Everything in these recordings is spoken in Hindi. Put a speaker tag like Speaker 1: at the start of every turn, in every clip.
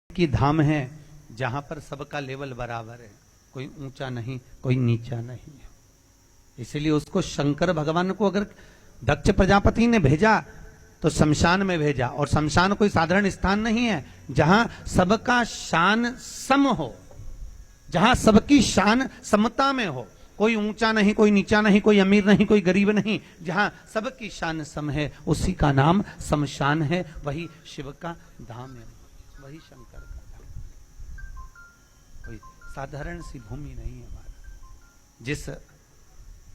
Speaker 1: की धाम है जहां पर सबका लेवल बराबर है, कोई ऊंचा नहीं कोई नीचा नहीं है। इसलिए उसको शंकर भगवान को अगर दक्ष प्रजापति ने भेजा तो शमशान में भेजा, और शमशान कोई साधारण स्थान नहीं है, जहां सबका शान सम हो, जहां सबकी शान समता में हो, कोई ऊंचा नहीं कोई नीचा नहीं, कोई अमीर नहीं कोई गरीब नहीं, जहां सबकी शान सम है उसी का नाम शमशान है। वही शिव का धाम है, वही शंकर का धाम। कोई साधारण सी भूमि नहीं है हमारा। जिस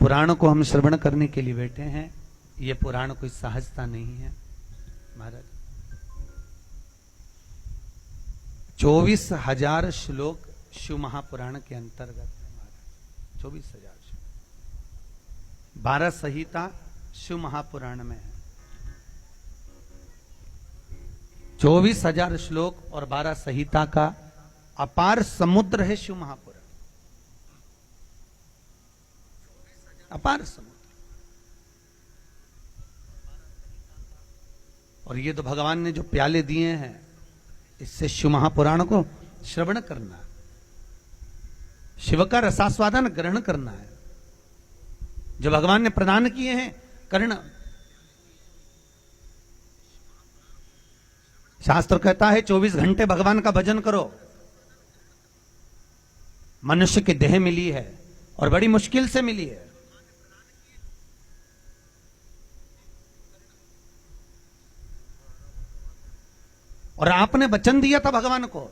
Speaker 1: पुराण को हम श्रवण करने के लिए बैठे हैं, ये पुराण कोई सहजता नहीं है महाराज। 24,000 श्लोक शिव महापुराण के अंतर्गत है महाराज। 24,000 श्लोक, 12 संहिता शिव महापुराण में है। 24,000 श्लोक और 12 संहिता का अपार समुद्र है शिव महापुराण, अपार समुद्र। और ये तो भगवान ने जो प्याले दिए हैं, इससे शिव महापुराण को श्रवण करना, शिव का रसास्वादन ग्रहण करना है। जो भगवान ने प्रदान किए हैं करना। शास्त्र कहता है 24 घंटे भगवान का भजन करो। मनुष्य की देह मिली है और बड़ी मुश्किल से मिली है। और आपने वचन दिया था भगवान को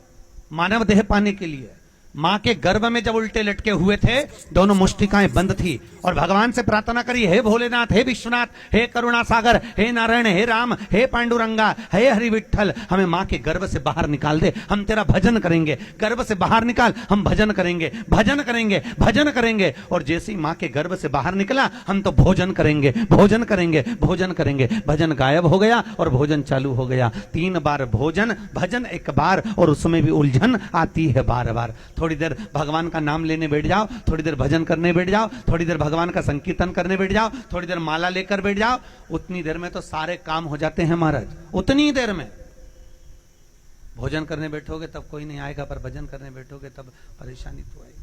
Speaker 1: मानव देह पाने के लिए। मां के गर्भ में जब उल्टे लटके हुए थे, दोनों मुष्टिकाएं बंद थी, और भगवान से प्रार्थना करी, हे भोलेनाथ, हे विश्वनाथ, हे करुणा सागर, हे नारायण, हे राम, हे पांडुरंगा, हे हरि विठ्ठल, हमें मां के गर्भ से बाहर निकाल दे, हम तेरा भजन करेंगे। गर्भ से बाहर निकाल, हम भजन करेंगे, भजन करेंगे, भजन करेंगे। और जैसे ही मां के गर्भ से बाहर निकला, हम तो भोजन करेंगे, भोजन करेंगे, भोजन करेंगे। भजन गायब हो गया और भोजन चालू हो गया। 3 बार भोजन, भजन 1 बार, और उसमें भी उलझन आती है बार बार। थोड़ी देर भगवान का नाम लेने बैठ जाओ, थोड़ी देर भजन करने बैठ जाओ, थोड़ी देर भगवान का संकीर्तन करने बैठ जाओ, थोड़ी देर माला लेकर बैठ जाओ, उतनी देर में तो सारे काम हो जाते हैं महाराज। उतनी देर में भोजन करने बैठोगे तब कोई नहीं आएगा, पर भजन करने बैठोगे तब परेशानी तो आएगी।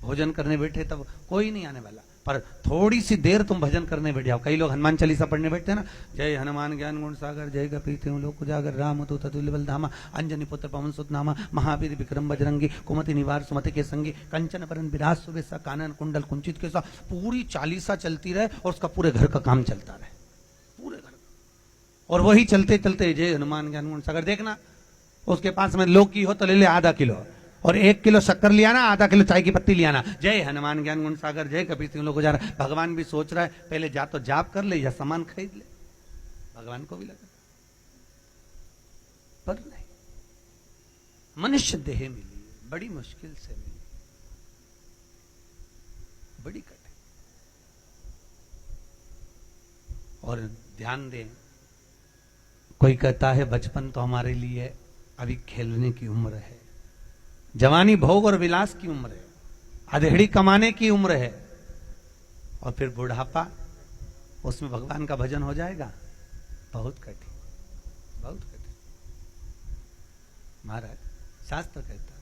Speaker 1: भोजन करने बैठे तब कोई नहीं आने वाला, पर थोड़ी सी देर तुम भजन करने बैठ जाओ। कई लोग हनुमान चालीसा पढ़ने बैठते हैं ना, जय हनुमान ज्ञान गुण सागर, जय कपीत लोक उजागर, राम दूत अतुल्य बल धामा, अंजनी पुत्र पवन सुत नामा, महावीर विक्रम बजरंगी, कुमति निवार सुमति के संगी, कंचन बरन विराज सुबेसा, कानन कुंडल कुंचित के सा। पूरी चालीसा चलती रहे और उसका पूरे घर का काम चलता रहे, पूरे घर का। और वही चलते चलते जय हनुमान ज्ञान गुण सागर, देखना उसके पास में लोग की हो तो ले ले आधा किलो, और 1 किलो शक्कर लिया ना, आधा किलो चाय की पत्ती लिया ना। जय हनुमान ज्ञान गुण सागर, जय कपीत लोक उजागर। भगवान भी सोच रहा है पहले जा तो जाप कर ले या सामान खरीद ले, भगवान को भी लगा, पर नहीं। मनुष्य देह मिली, बड़ी मुश्किल से मिली, बड़ी कठिन। और ध्यान दें, कोई कहता है बचपन तो हमारे लिए अभी खेलने की उम्र है, जवानी भोग और विलास की उम्र है, अधेड़ी कमाने की उम्र है, और फिर बुढ़ापा, उसमें भगवान का भजन हो जाएगा। बहुत कठिन, बहुत कठिन महाराज। शास्त्र कहता है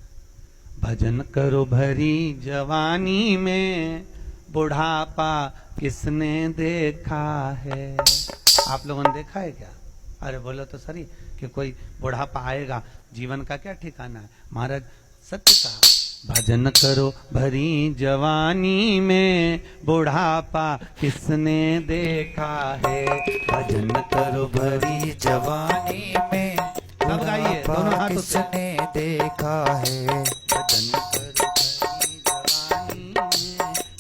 Speaker 1: भजन करो भरी जवानी में, बुढ़ापा किसने देखा है। आप लोगों ने देखा है क्या? अरे बोलो तो सही कि कोई बुढ़ापा आएगा, जीवन का क्या ठिकाना है महाराज। सत्य कहा, भजन करो भरी जवानी में, बुढ़ापा किसने देखा है। भजन करो भरी जवानी में, सब गाइए, दोनों हाथ
Speaker 2: किसने देखा है।
Speaker 1: भजन करो भरी जवानी में,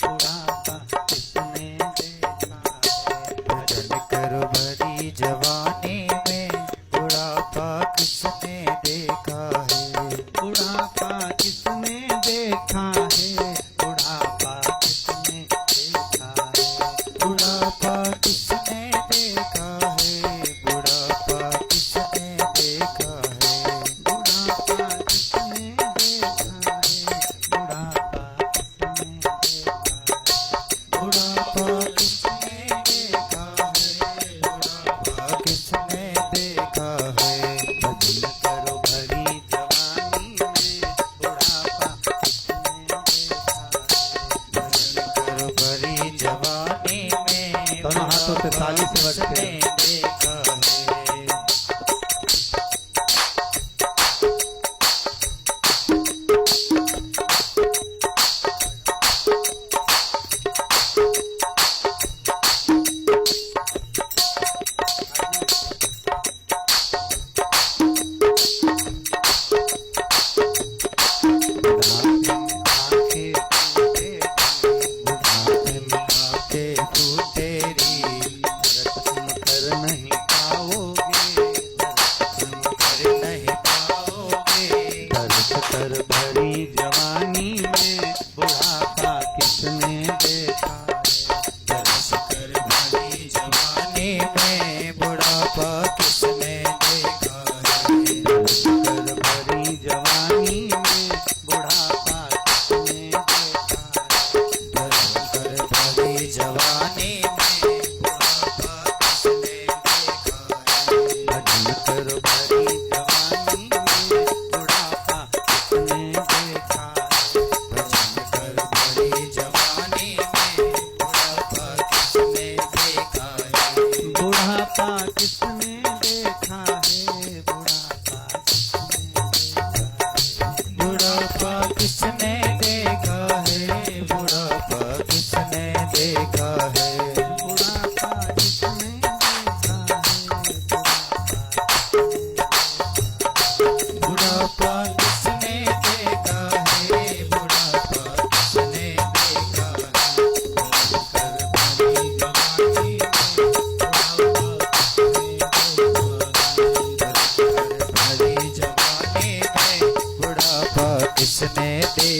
Speaker 1: बुढ़ापा किसने देखा है।
Speaker 2: भजन करो भरी जवानी में, बुढ़ापा किसने देखा है।
Speaker 1: बुढ़ापा किसने देखा है, बुढ़ापा किसने देखा है।
Speaker 2: बुढ़ापा किसने देखा है। बुढ़ापा किसने देखा है।
Speaker 1: बुढ़ापा किसने देखा है, बुढ़ापा किसने देखा है।
Speaker 2: बुढ़ापा किसने देखा है। बुढ़ापा किसने देखा है।
Speaker 1: भजन करो भरी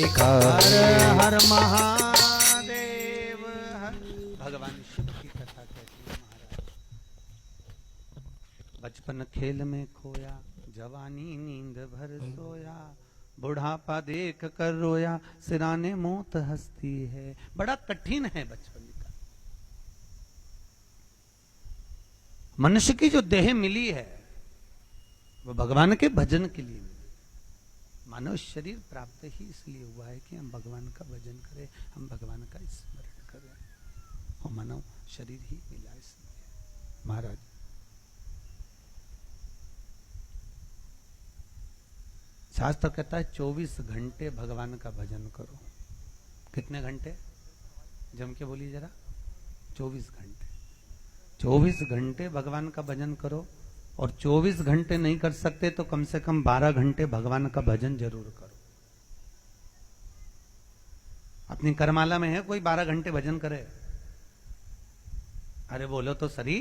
Speaker 2: देखा
Speaker 1: हर
Speaker 2: है।
Speaker 1: हर महादेव भगवान शिव की कथा कहती है महाराज। बचपन खेल में खोया, जवानी नींद भर सोया, बुढ़ापा देख कर रोया, सिराने मौत हंसती है। बड़ा कठिन है बचपन का। मनुष्य की जो देह मिली है वो भगवान के भजन के लिए मिली। मानव शरीर प्राप्त ही इसलिए हुआ है कि हम भगवान का भजन करें, हम भगवान का स्मरण करें, और मानव शरीर ही मिला इसलिए। महाराज शास्त्र कहता है 24 घंटे भगवान का भजन करो। कितने घंटे? जम के बोलिए जरा। 24 घंटे। 24 घंटे भगवान का भजन करो, और 24 घंटे नहीं कर सकते तो कम से कम 12 घंटे भगवान का भजन जरूर करो। अपनी करमाला में है कोई 12 घंटे भजन करे? अरे बोलो तो सही।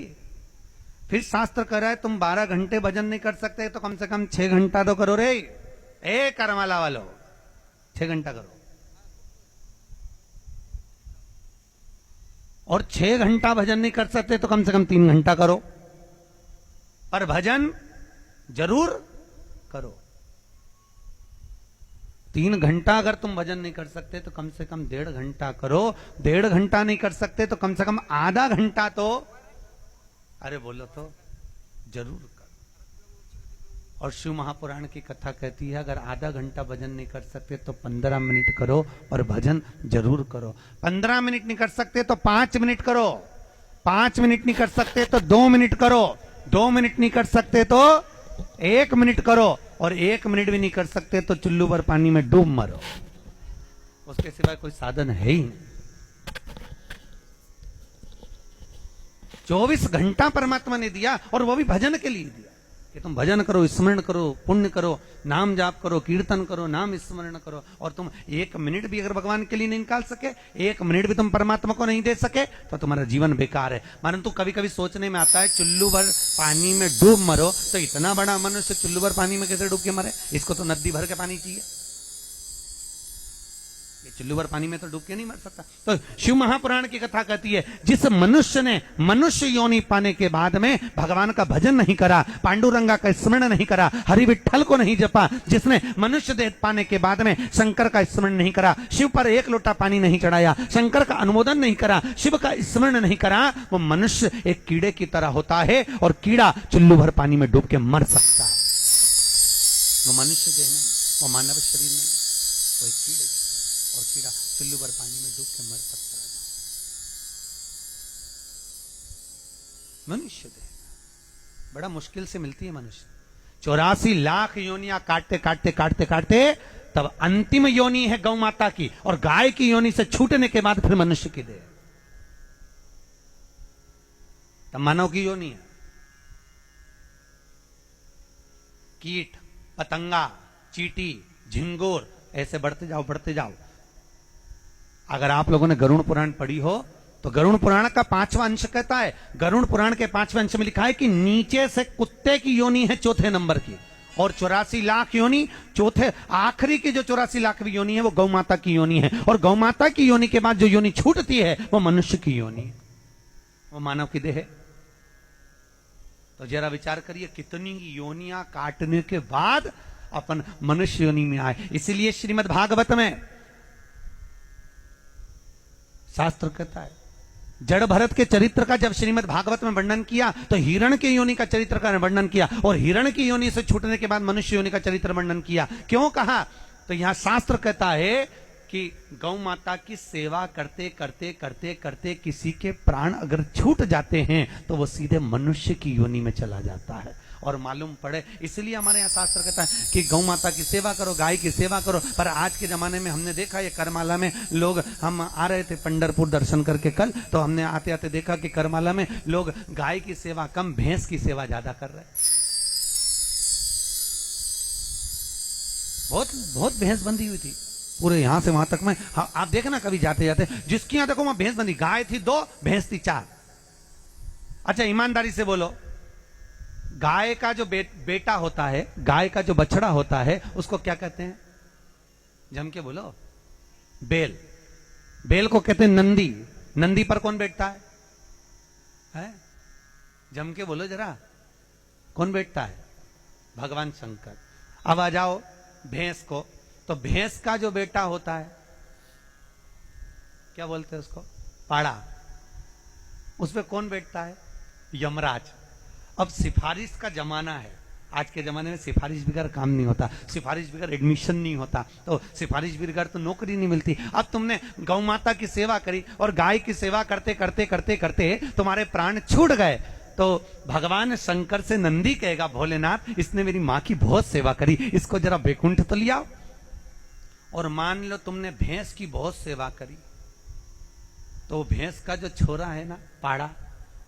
Speaker 1: फिर शास्त्र कह रहा है तुम 12 घंटे भजन नहीं कर सकते तो कम से कम 6 घंटा तो करो रे। ए करमाला वालों, 6 घंटा करो। और 6 घंटा भजन नहीं कर सकते तो कम से कम 3 घंटा करो, पर भजन जरूर करो। 3 घंटा अगर तुम भजन नहीं कर सकते तो कम से कम 1.5 घंटा करो। 1.5 घंटा नहीं कर सकते तो कम से कम आधा घंटा तो, अरे बोलो तो, जरूर करो। और शिव महापुराण की कथा कहती है अगर आधा घंटा भजन नहीं कर सकते तो 15 मिनट करो, और भजन जरूर करो। 15 मिनट नहीं कर सकते तो 5 मिनट करो, 5 मिनट नहीं कर सकते तो 2 मिनट करो, 2 मिनट नहीं कर सकते तो 1 मिनट करो, और 1 मिनट भी नहीं कर सकते तो चुल्लू भर पानी में डूब मरो। उसके सिवाय कोई साधन है ही नहीं। 24 घंटा परमात्मा ने दिया, और वो भी भजन के लिए दिया कि तुम भजन करो, स्मरण करो, पुण्य करो, नाम जाप करो, कीर्तन करो, नाम स्मरण करो। और तुम 1 मिनट भी अगर भगवान के लिए नहीं निकाल सके, 1 मिनट भी तुम परमात्मा को नहीं दे सके, तो तुम्हारा जीवन बेकार है। मानो तो कभी कभी सोचने में आता है चुल्लू भर पानी में डूब मरो, तो इतना बड़ा मनुष्य चुल्लू भर पानी में कैसे डूब के मरे? इसको तो नदी भर के पानी चाहिए, चुल्लू भर पानी में तो डूब के नहीं मर सकता। तो शिव महापुराण की कथा कहती है जिस मनुष्य ने मनुष्य योनि पाने के बाद में भगवान का भजन नहीं करा, पांडुरंगा का स्मरण नहीं करा, हरि विठ्ठल को नहीं जपा, जिसने मनुष्य देह पाने के बाद में शंकर का स्मरण नहीं करा, शिव पर 1 लोटा पानी नहीं चढ़ाया, शंकर का अनुमोदन नहीं करा, शिव का स्मरण नहीं करा, वो मनुष्य एक कीड़े की तरह होता है, और कीड़ा चुल्लू भर पानी में डूब के मर सकता है। वो मनुष्य देह नहीं, वो मानव शरीर नहीं, वो एक कीड़े, और कीड़ा चुल्लू भर पानी में डूब के मर सकता है। मनुष्य देह बड़ा मुश्किल से मिलती है मनुष्य। 84 लाख योनियां काटते काटते काटते काटते तब अंतिम योनि है गौ माता की, और गाय की योनि से छूटने के बाद फिर मनुष्य की देह, तब मानव की योनि है। कीट, पतंगा, चींटी, झिंगुर, ऐसे बढ़ते जाओ बढ़ते जाओ। अगर आप लोगों ने गरुड़ पुराण पढ़ी हो तो गरुड़ पुराण का 5वां अंश कहता है, गरुड़ पुराण के 5वें अंश में लिखा है कि नीचे से कुत्ते की योनि है 4थे नंबर की, और 84 लाख योनि, चौथे आखिरी की जो 84 लाखवीं योनि है वो गौ माता की योनि है, और गौ माता की योनि के बाद जो योनि छूटती है वो मनुष्य की योनि है, वो मानव की देह है। तो जरा विचार करिए कितनी योनियां काटने के बाद अपन मनुष्य योनि में आए। इसलिए श्रीमद् भागवत में शास्त्र कहता है, जड़ भरत के चरित्र का जब श्रीमद् भागवत में वर्णन किया तो हिरण की योनि का चरित्र का वर्णन किया, और हिरण की योनि से छूटने के बाद मनुष्य योनि का चरित्र वर्णन किया। क्यों कहा? तो यहां शास्त्र कहता है कि गौ माता की सेवा करते करते करते करते किसी के प्राण अगर छूट जाते हैं तो वो सीधे मनुष्य की योनि में चला जाता है। और मालूम पड़े, इसलिए हमारे यहाँ शास्त्र कहता है कि गौ माता की सेवा करो, गाय की सेवा करो। पर आज के जमाने में हमने देखा ये करमाला में लोग, हम आ रहे थे पंढरपुर दर्शन करके कल, तो हमने आते आते देखा कि करमाला में लोग गाय की सेवा कम, भैंस की सेवा ज्यादा कर रहे हैं। बहुत बहुत भैंस बंधी हुई थी पूरे यहां से वहां तक में। हाँ, आप देखना कभी जाते जाते, जिसकी यहां देखो वहां भैंस बंधी, गाय थी 2, भैंस थी 4। अच्छा ईमानदारी से बोलो, गाय का जो बेटा होता है, गाय का जो बछड़ा होता है, उसको क्या कहते हैं? जम के बोलो। बेल, बेल को कहते हैं नंदी। नंदी पर कौन बैठता है? जम के बोलो जरा, कौन बैठता है? भगवान शंकर। अब आ जाओ भैंस को, तो भैंस का जो बेटा होता है क्या बोलते हैं उसको? पाड़ा। उस पे कौन बैठता है? यमराज। अब सिफारिश का जमाना है, आज के जमाने में सिफारिश बगैर काम नहीं होता, सिफारिश बगैर एडमिशन नहीं होता, तो सिफारिश बगैर तो नौकरी नहीं मिलती। अब तुमने गौ माता की सेवा करी और गाय की सेवा करते करते करते करते तुम्हारे प्राण छूट गए, तो भगवान शंकर से नंदी कहेगा, भोलेनाथ इसने मेरी मां की बहुत सेवा करी, इसको जरा बैकुंठ तो लिया। और मान लो तुमने भैंस की बहुत सेवा करी, तो भैंस का जो छोरा है ना पाड़ा,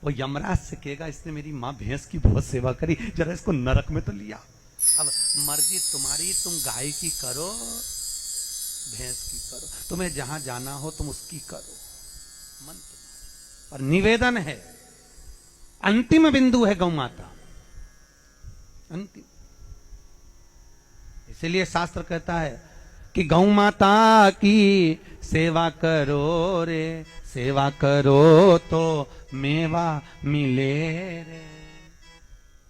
Speaker 1: वो यमराज से कहेगा, इसने मेरी मां भैंस की बहुत सेवा करी, जरा इसको नरक में तो लिया। अब मर्जी तुम्हारी, तुम गाय की करो, भैंस की करो, तुम्हें जहां जाना हो तुम उसकी करो, मन तुम्हारा। पर निवेदन है, अंतिम बिंदु है गौ माता, अंतिम। इसीलिए शास्त्र कहता है कि गौ माता की सेवा करो रे, सेवा करो तो मेवा मिले रे।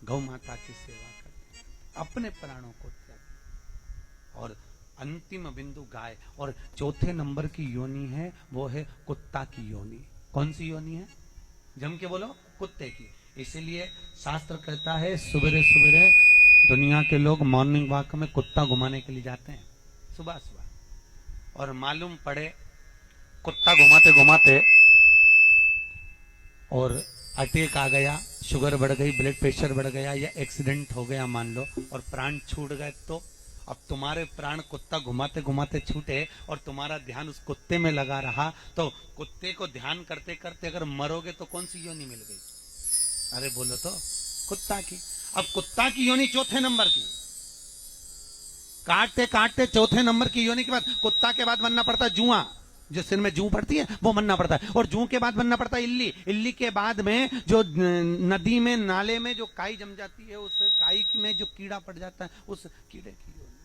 Speaker 1: गौ माता की सेवा करो, अपने प्राणों को त्याग। और अंतिम बिंदु गाय, और चौथे नंबर की योनि है, वो है कुत्ता की योनि। कौन सी योनि है? जम के बोलो, कुत्ते की। इसीलिए शास्त्र कहता है सुबह सुबह दुनिया के लोग मॉर्निंग वॉक में कुत्ता घुमाने के लिए जाते हैं सुबह सुबह, और मालूम पड़े कुत्ता घुमाते घुमाते और अटैक आ गया, शुगर बढ़ गई, ब्लड प्रेशर बढ़ गया, या एक्सीडेंट हो गया मान लो, और प्राण छूट गए, तो अब तुम्हारे प्राण कुत्ता घुमाते घुमाते छूटे और तुम्हारा ध्यान उस कुत्ते में लगा रहा, तो कुत्ते को ध्यान करते करते अगर मरोगे तो कौन सी योनि मिल गई? अरे बोलो तो, कुत्ता की। अब कुत्ता की योनि चौथे नंबर की, काटते काटते चौथे नंबर की योनि के बाद कुत्ता के बाद बनना पड़ता है जुआ, जो सिर में जू पड़ती है वो बनना पड़ता है, और जू के बाद बनना पड़ता है इल्ली, इल्ली के बाद में जो नदी में नाले में जो काई जम जाती है, उस काई में जो कीड़ा पड़ जाता है, उस कीड़े की योनि,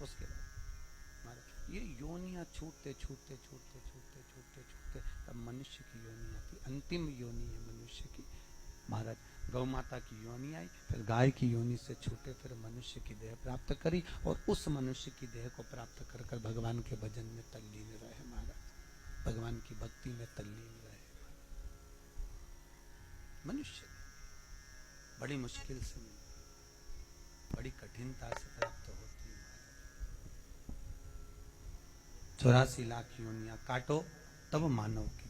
Speaker 1: उसके बाद ये योनियां छूटते छूटते छूटते छूटते छूटते छूटते तब मनुष्य की योनि आती, अंतिम योनि है मनुष्य की। महाराज गौ माता की योनि आई, फिर गाय की योनि से छूटे, फिर मनुष्य की देह प्राप्त करी, और उस मनुष्य की देह को प्राप्त कर कर भगवान के भजन में तल्लीन रहे महाराज, भगवान की भक्ति में तल्लीन रहे। मनुष्य बड़ी मुश्किल से मिलती, बड़ी कठिनता से प्राप्त होती है। 84 लाख योनियां काटो तब मानव की